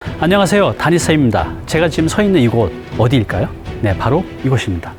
안녕하세요, 다니쌤입니다. 제가 지금 서 있는 이곳 어디일까요? 네, 바로 이곳입니다.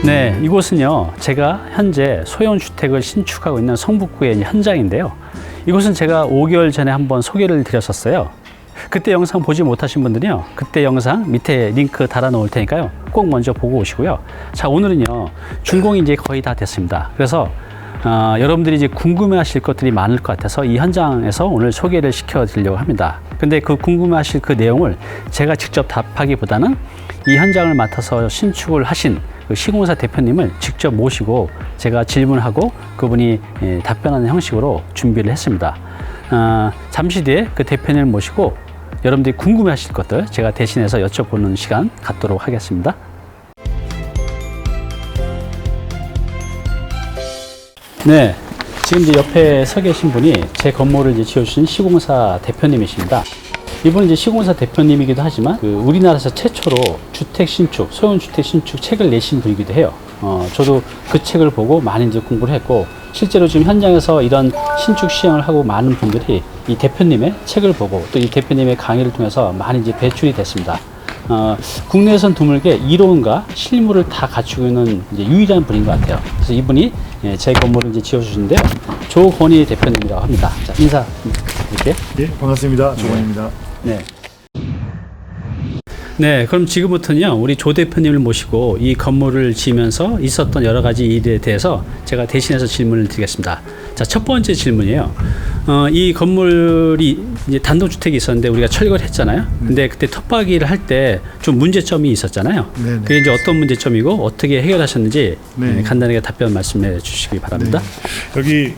네, 이곳은요, 제가 현재 소형 주택을 신축하고 있는 성북구의 현장인데요. 이곳은 제가 5개월 전에 한번 소개를 드렸었어요. 그때 영상 보지 못하신 분들은요, 그때 영상 밑에 링크 달아 놓을 테니까요, 꼭 먼저 보고 오시고요. 자, 오늘은요, 준공이 이제 거의 다 됐습니다. 그래서 여러분들이 이제 궁금해 하실 것들이 많을 것 같아서 이 현장에서 오늘 소개를 시켜 드리려고 합니다. 근데 그 궁금해 하실 그 내용을 제가 직접 답하기보다는 이 현장을 맡아서 신축을 하신 그 시공사 대표님을 직접 모시고 제가 질문하고 그분이 답변하는 형식으로 준비를 했습니다. 잠시 뒤에 그 대표님을 모시고 여러분들이 궁금해 하실 것들 제가 대신해서 여쭤보는 시간 갖도록 하겠습니다. 네, 지금 이제 옆에 서 계신 분이 제 건물을 이제 지어주신 시공사 대표님이십니다. 이분은 이제 시공사 대표님이기도 하지만 우리나라에서 최초로 주택 신축, 소형 주택 신축 책을 내신 분이기도 해요. 저도 그 책을 보고 많이 이제 공부를 했고, 실제로 지금 현장에서 이런 신축 시행을 하고 많은 분들이 이 대표님의 책을 보고 또 이 대표님의 강의를 통해서 많이 이제 배출이 됐습니다. 국내에선 드물게 이론과 실무를 다 갖추고 있는 이제 유일한 분인 것 같아요. 그래서 이분이 제 건물을 이제 지어주시는데요. 조건희 대표님이라고 합니다. 자, 인사 드릴게요. 예, 반갑습니다. 조건입니다. 네. 네, 그럼 지금부터는요, 우리 조 대표님을 모시고 이 건물을 지으면서 있었던 여러 가지 일에 대해서 제가 대신해서 질문을 드리겠습니다. 자, 첫 번째 질문이에요. 이 건물이 이제 단독주택이 있었는데 우리가 철거를 했잖아요. 근데 그때 텃밭기를 할 때 좀 문제점이 있었잖아요. 네네. 그게 이제 어떤 문제점이고 어떻게 해결하셨는지 네. 간단하게 답변 말씀해 주시기 바랍니다. 네. 여기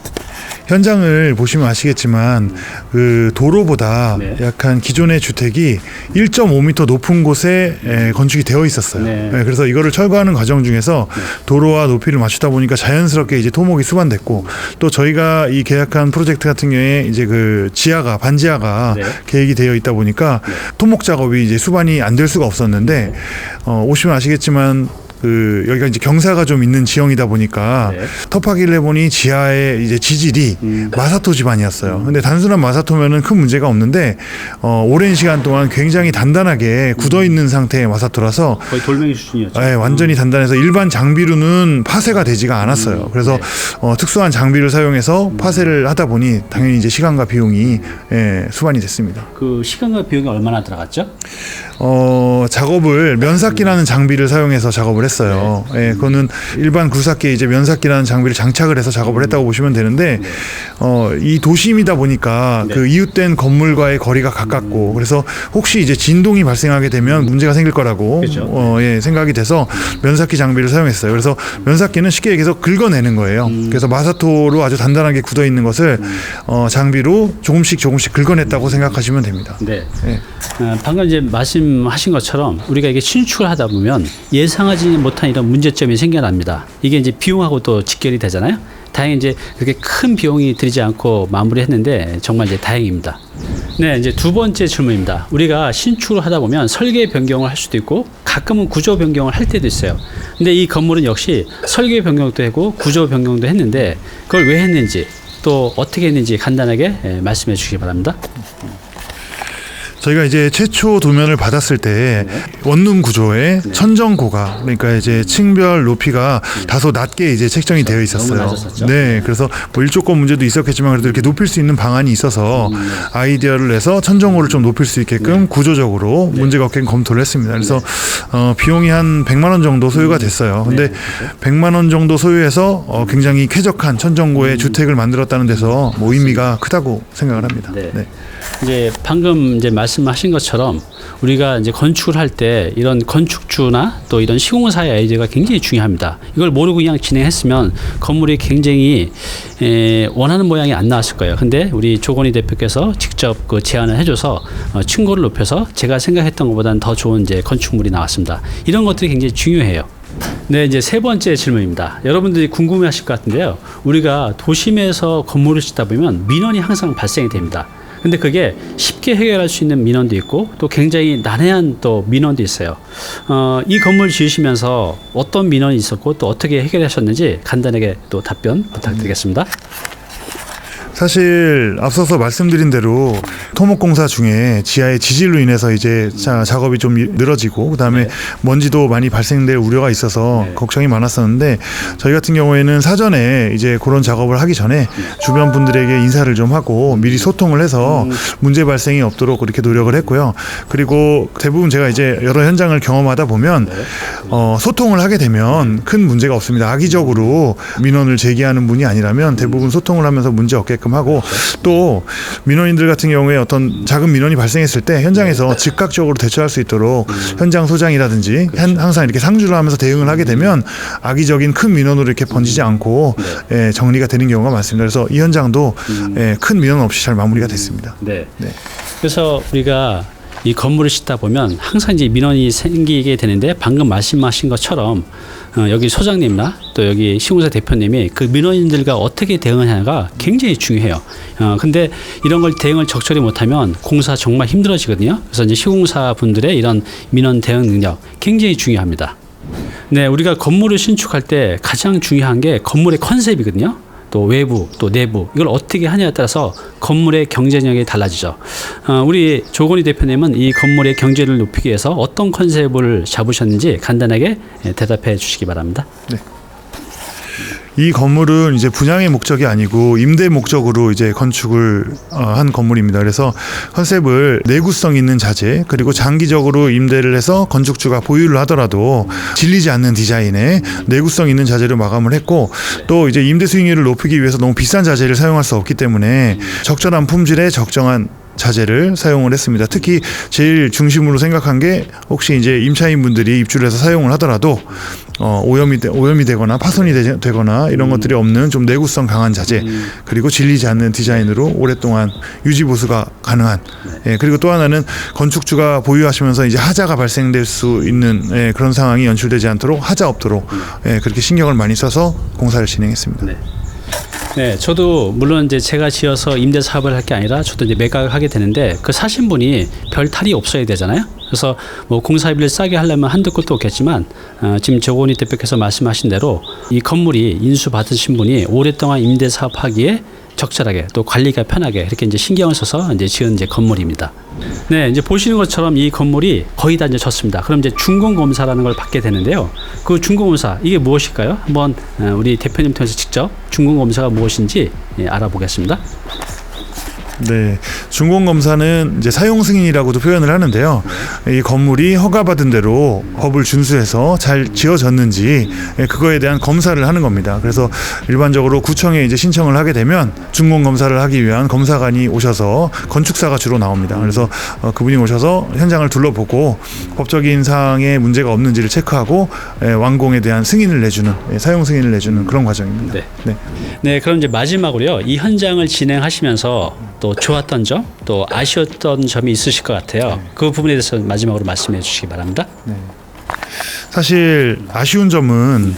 현장을 보시면 아시겠지만 그 도로보다 네. 약간 기존의 주택이 1.5m 높은 곳에 건축이 되어 있었어요. 네. 그래서 이거를 철거하는 과정 중에서 도로와 높이를 맞추다 보니까 자연스럽게 이제 토목이 수반됐고, 또 저희가 이 계약한 프로젝트 같은 경우에 이제 그 지하가 반지하가 네. 계획이 되어 있다 보니까 토목 작업이 이제 수반이 안 될 수가 없었는데, 오시면 아시겠지만 여기가 이제 경사가 좀 있는 지형이다 보니까 네. 텃밭기를 해보니 지하의 이제 지질이 마사토 집안이었어요. 근데 단순한 마사토면은 큰 문제가 없는데, 오랜 시간 동안 굉장히 단단하게 굳어 있는 상태의 마사토라서 거의 돌멩이 수준이었죠. 완전히 단단해서 일반 장비로는 파쇄가 되지가 않았어요. 그래서 특수한 장비를 사용해서 파쇄를 하다 보니 당연히 이제 시간과 비용이 수반이 됐습니다. 그 시간과 비용이 얼마나 들어갔죠? 작업을 면삭기라는 장비를 사용해서 작업을 했어요. 예, 그거는 일반 굴삭기에 이제 면삭기라는 장비를 장착을 해서 작업을 했다고 보시면 되는데, 이 도심이다 보니까 그 이웃된 건물과의 거리가 가깝고, 그래서 혹시 이제 진동이 발생하게 되면 문제가 생길 거라고 그렇죠. 생각이 돼서 면삭기 장비를 사용했어요. 그래서 면삭기는 쉽게 얘기해서 긁어내는 거예요. 그래서 마사토로 아주 단단하게 굳어 있는 것을 장비로 조금씩 긁어냈다고 생각하시면 됩니다. 네. 예. 방금 이제 말씀하신 것처럼 우리가 이게 신축을 하다 보면 예상하지 못한 이런 문제점이 생겨납니다. 이게 이제 비용하고 또 직결이 되잖아요. 다행히 이제 그렇게 큰 비용이 들지 않고 마무리했는데 정말 이제 다행입니다. 네, 이제 두 번째 질문입니다. 우리가 신축을 하다 보면 설계 변경을 할 수도 있고 가끔은 구조 변경을 할 때도 있어요. 근데 이 건물은 역시 설계 변경도 하고 구조 변경도 했는데 그걸 왜 했는지 또 어떻게 했는지 간단하게 말씀해 주시기 바랍니다. 저희가 이제 최초 도면을 받았을 때 원룸 구조의 천정고가, 그러니까 이제 층별 높이가 다소 낮게 이제 책정이 되어 있었어요. 너무 낮았었죠? 네, 그래서 뭐 일조권 문제도 있었겠지만 그래도 이렇게 높일 수 있는 방안이 있어서 아이디어를 내서 천정고를 좀 높일 수 있게끔 구조적으로 문제가 없게 검토를 했습니다. 그래서 비용이 한 100만 원 정도 소요가 됐어요. 근데 100만 원 정도 소요해서 굉장히 쾌적한 천정고의 주택을 만들었다는 데서 뭐 의미가 크다고 생각을 합니다. 네. 이제 방금 이제 말씀하신 것처럼 우리가 이제 건축을 할 때 이런 건축주나 또 이런 시공사의 아이디어가 굉장히 중요합니다. 이걸 모르고 그냥 진행했으면 건물이 굉장히 원하는 모양이 안 나왔을 거예요. 근데 우리 조건희 대표께서 직접 그 제안을 해줘서 층고를 높여서 제가 생각했던 것보다는 더 좋은 이제 건축물이 나왔습니다. 이런 것들이 굉장히 중요해요. 네, 이제 세 번째 질문입니다. 여러분들이 궁금해하실 것 같은데요. 우리가 도심에서 건물을 짓다 보면 민원이 항상 발생이 됩니다. 근데 그게 쉽게 해결할 수 있는 민원도 있고 또 굉장히 난해한 또 민원도 있어요. 이 건물 지으시면서 어떤 민원이 있었고 또 어떻게 해결하셨는지 간단하게 또 답변 부탁드리겠습니다. 사실 앞서서 말씀드린 대로 토목공사 중에 지하의 지질로 인해서 이제 작업이 좀 늘어지고 그다음에 먼지도 많이 발생될 우려가 있어서 걱정이 많았었는데 저희 같은 경우에는 사전에 이제 그런 작업을 하기 전에 주변 분들에게 인사를 좀 하고 미리 소통을 해서 문제 발생이 없도록 그렇게 노력을 했고요. 그리고 대부분 제가 이제 여러 현장을 경험하다 보면 소통을 하게 되면 큰 문제가 없습니다. 악의적으로 민원을 제기하는 분이 아니라면 대부분 소통을 하면서 문제 없게끔 하고 또 민원인들 같은 경우에 어떤 작은 민원이 발생했을 때 현장에서 즉각적으로 대처할 수 있도록 현장 소장이라든지 항상 이렇게 상주를 하면서 대응을 하게 되면 악의적인 큰 민원으로 이렇게 번지지 않고 정리가 되는 경우가 많습니다. 그래서 이 현장도 큰 민원 없이 잘 마무리가 됐습니다. 네. 그래서 우리가 이 건물을 짓다 보면 항상 이제 민원이 생기게 되는데 방금 말씀하신 것처럼 여기 소장님이나 또 여기 시공사 대표님이 그 민원인들과 어떻게 대응하냐가 굉장히 중요해요. 근데 이런 걸 대응을 적절히 못하면 공사 정말 힘들어지거든요. 그래서 이제 시공사 분들의 이런 민원 대응 능력 굉장히 중요합니다. 네, 우리가 건물을 신축할 때 가장 중요한 게 건물의 컨셉이거든요. 또 외부, 또 내부 이걸 어떻게 하냐에 따라서 건물의 경제력이 달라지죠. 우리 조건희 대표님은 이 건물의 경제를 높이기 위해서 어떤 컨셉을 잡으셨는지 간단하게 대답해 주시기 바랍니다. 네. 이 건물은 이제 분양의 목적이 아니고 임대 목적으로 이제 건축을 한 건물입니다. 그래서 컨셉을 내구성 있는 자재 그리고 장기적으로 임대를 해서 건축주가 보유를 하더라도 질리지 않는 디자인에 내구성 있는 자재로 마감을 했고 또 이제 임대 수익률을 높이기 위해서 너무 비싼 자재를 사용할 수 없기 때문에 적절한 품질에 적정한 자재를 사용을 했습니다. 특히 제일 중심으로 생각한 게 혹시 이제 임차인 분들이 입주를 해서 사용을 하더라도 오염이 되거나 파손이 되거나 이런 것들이 없는 좀 내구성 강한 자재 그리고 질리지 않는 디자인으로 오랫동안 유지 보수가 가능한 그리고 또 하나는 건축주가 보유하시면서 이제 하자가 발생될 수 있는 그런 상황이 연출되지 않도록 하자 없도록 그렇게 신경을 많이 써서 공사를 진행했습니다. 네, 저도 물론 이제 제가 지어서 임대 사업을 할 게 아니라 저도 이제 매각을 하게 되는데 그 사신 분이 별 탈이 없어야 되잖아요. 그래서 뭐 공사비를 싸게 하려면 한두 곳도 없겠지만 지금 조건희 대표께서 말씀하신 대로 이 건물이 인수 받으신 분이 오랫동안 임대 사업하기에 적절하게 또 관리가 편하게 이렇게 이제 신경을 써서 이제 지은 이제 건물입니다. 네, 이제 보시는 것처럼 이 건물이 거의 다 이제 졌습니다. 그럼 이제 준공 검사라는 걸 받게 되는데요. 그 준공 검사 이게 무엇일까요? 한번 우리 대표님 통해서 직접 준공 검사가 무엇인지 알아보겠습니다. 네, 준공검사는 이제 사용 승인이라고도 표현을 하는데요. 이 건물이 허가받은 대로 법을 준수해서 잘 지어졌는지 그거에 대한 검사를 하는 겁니다. 그래서 일반적으로 구청에 이제 신청을 하게 되면 준공검사를 하기 위한 검사관이 오셔서 건축사가 주로 나옵니다. 그래서 그분이 오셔서 현장을 둘러보고 법적인 사항에 문제가 없는지를 체크하고 완공에 대한 승인을 내주는 사용 승인을 내주는 그런 과정입니다. 네, 그럼 이제 마지막으로요. 이 현장을 진행하시면서 또 좋았던 점, 또 아쉬웠던 점이 있으실 것 같아요. 그 부분에 대해서 마지막으로 말씀해 주시기 바랍니다. 사실 아쉬운 점은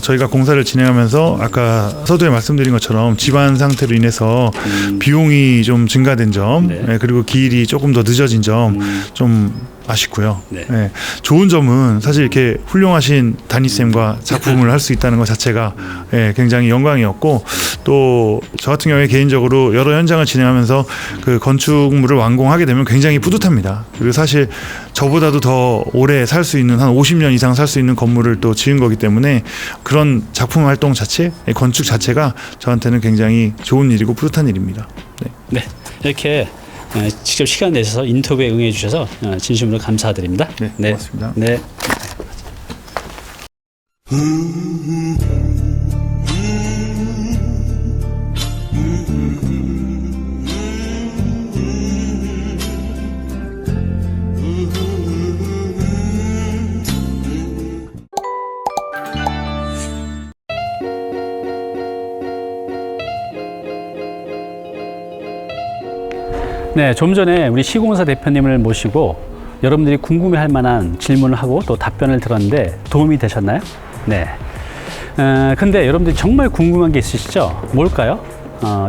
저희가 공사를 진행하면서 아까 서두에 말씀드린 것처럼 집안 상태로 인해서 비용이 좀 증가된 점, 그리고 기일이 조금 더 늦어진 점 좀 아쉽고요. 좋은 점은 사실 이렇게 훌륭하신 담임쌤과 작품을 할 수 있다는 것 자체가 굉장히 영광이었고 또 저 같은 경우에 개인적으로 여러 현장을 진행하면서 그 건축물을 완공하게 되면 굉장히 뿌듯합니다. 그리고 사실 저보다도 더 오래 살 수 있는 한 50년 이상 살 수 있는 건물을 또 지은 거기 때문에 그런 작품 활동 자체, 건축 자체가 저한테는 굉장히 좋은 일이고 뿌듯한 일입니다. 네, 이렇게 직접 시간 내셔서 인터뷰에 응해 주셔서 진심으로 감사드립니다. 네, 고맙습니다. 네. 네, 좀 전에 우리 시공사 대표님을 모시고 여러분들이 궁금해할 만한 질문을 하고 또 답변을 들었는데 도움이 되셨나요? 네. 근데 여러분들이 정말 궁금한 게 있으시죠? 뭘까요?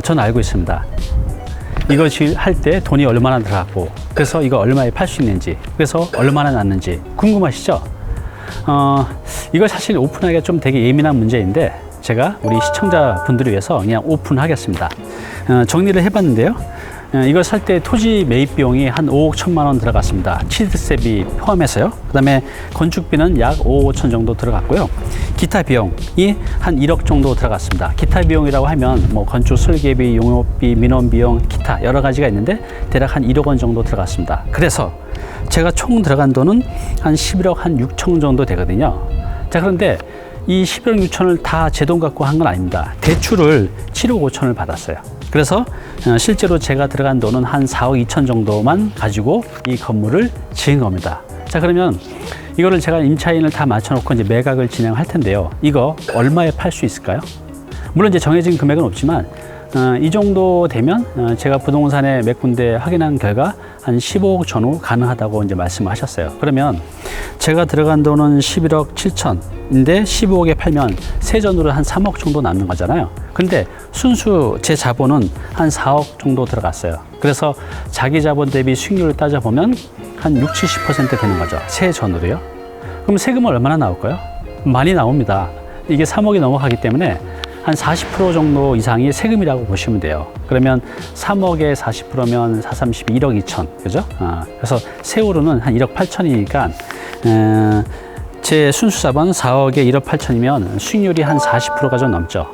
전 알고 있습니다. 이것이 할 때 돈이 얼마나 들어갔고, 그래서 이거 얼마에 팔 수 있는지, 그래서 얼마나 났는지 궁금하시죠? 이거 사실 오픈하기가 좀 되게 예민한 문제인데 제가 우리 시청자분들을 위해서 그냥 오픈하겠습니다. 정리를 해봤는데요. 이걸 살 때 토지 매입 비용이 한 5억 1천만 원 들어갔습니다. 취득세비 포함해서요. 그 다음에 건축비는 약 5억 5천 정도 들어갔고요. 기타 비용이 한 1억 정도 들어갔습니다. 기타 비용이라고 하면 뭐 건축 설계비, 용역비, 민원 비용, 기타 여러 가지가 있는데 대략 한 1억 원 정도 들어갔습니다. 그래서 제가 총 들어간 돈은 한 11억 한 6천 정도 되거든요. 자, 그런데 이 11억 6천을 다 제 돈 갖고 한 건 아닙니다. 대출을 7억 5천을 받았어요. 그래서 실제로 제가 들어간 돈은 한 4억 2천 정도만 가지고 이 건물을 지은 겁니다. 자, 그러면 이거를 제가 임차인을 다 맞춰놓고 이제 매각을 진행할 텐데요. 이거 얼마에 팔 수 있을까요? 물론 이제 정해진 금액은 없지만 이 정도 되면 제가 부동산에 몇 군데 확인한 결과 한 15억 전후 가능하다고 이제 말씀을 하셨어요. 그러면 제가 들어간 돈은 11억 7천인데 15억에 팔면 세전으로 한 3억 정도 남는 거잖아요. 근데 순수 제 자본은 한 4억 정도 들어갔어요. 그래서 자기 자본 대비 수익률을 따져보면 한 60, 70% 되는 거죠. 세전으로요. 그럼 세금은 얼마나 나올까요? 많이 나옵니다. 이게 3억이 넘어가기 때문에 한 40% 정도 이상이 세금이라고 보시면 돼요. 그러면 3억에 40%면 4, 30, 1억 2천, 그죠? 그래서 세후로는 한 1억 8천이니까, 제 순수 자본 4억에 1억 8천이면 수익률이 한 40%가 좀 넘죠.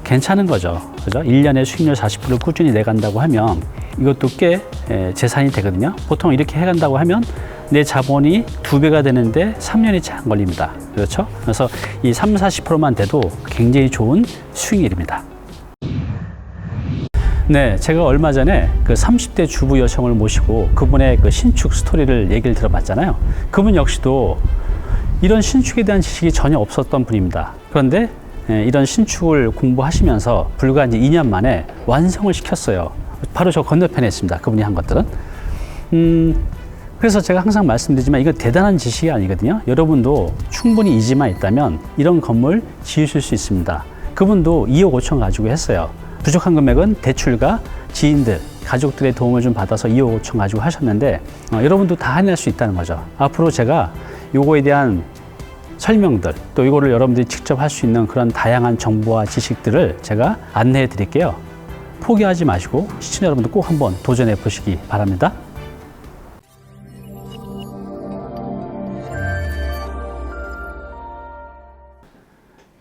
괜찮은 거죠. 그죠? 1년에 수익률 40%를 꾸준히 내간다고 하면 이것도 꽤 재산이 되거든요. 보통 이렇게 해간다고 하면 내 자본이 2배가 되는데 3년이 채 안 걸립니다. 그렇죠? 그래서 이 3, 40%만 돼도 굉장히 좋은 수익률입니다. 네, 제가 얼마 전에 그 30대 주부 여성을 모시고 그분의 그 신축 스토리를 얘기를 들어봤잖아요. 그분 역시도 이런 신축에 대한 지식이 전혀 없었던 분입니다. 그런데 이런 신축을 공부하시면서 불과 이제 2년 만에 완성을 시켰어요. 바로 저 건너편에 있습니다. 그분이 한 것들은. 그래서 제가 항상 말씀드리지만 이거 대단한 지식이 아니거든요. 여러분도 충분히 이지만 있다면 이런 건물 지으실 수 있습니다. 그분도 2억 5천 가지고 했어요. 부족한 금액은 대출과 지인들, 가족들의 도움을 좀 받아서 2억 5천 가지고 하셨는데 여러분도 다 해낼 수 있다는 거죠. 앞으로 제가 요거에 대한 설명들, 또 이거를 여러분들이 직접 할 수 있는 그런 다양한 정보와 지식들을 제가 안내해 드릴게요. 포기하지 마시고 시청자 여러분들 꼭 한번 도전해 보시기 바랍니다.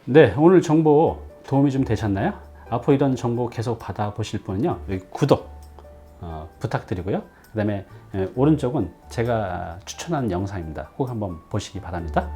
네, 오늘 정보 도움이 좀 되셨나요? 앞으로 이런 정보 계속 받아보실 분은요, 여기 구독 부탁드리고요. 그 다음에 오른쪽은 제가 추천한 영상입니다. 꼭 한번 보시기 바랍니다.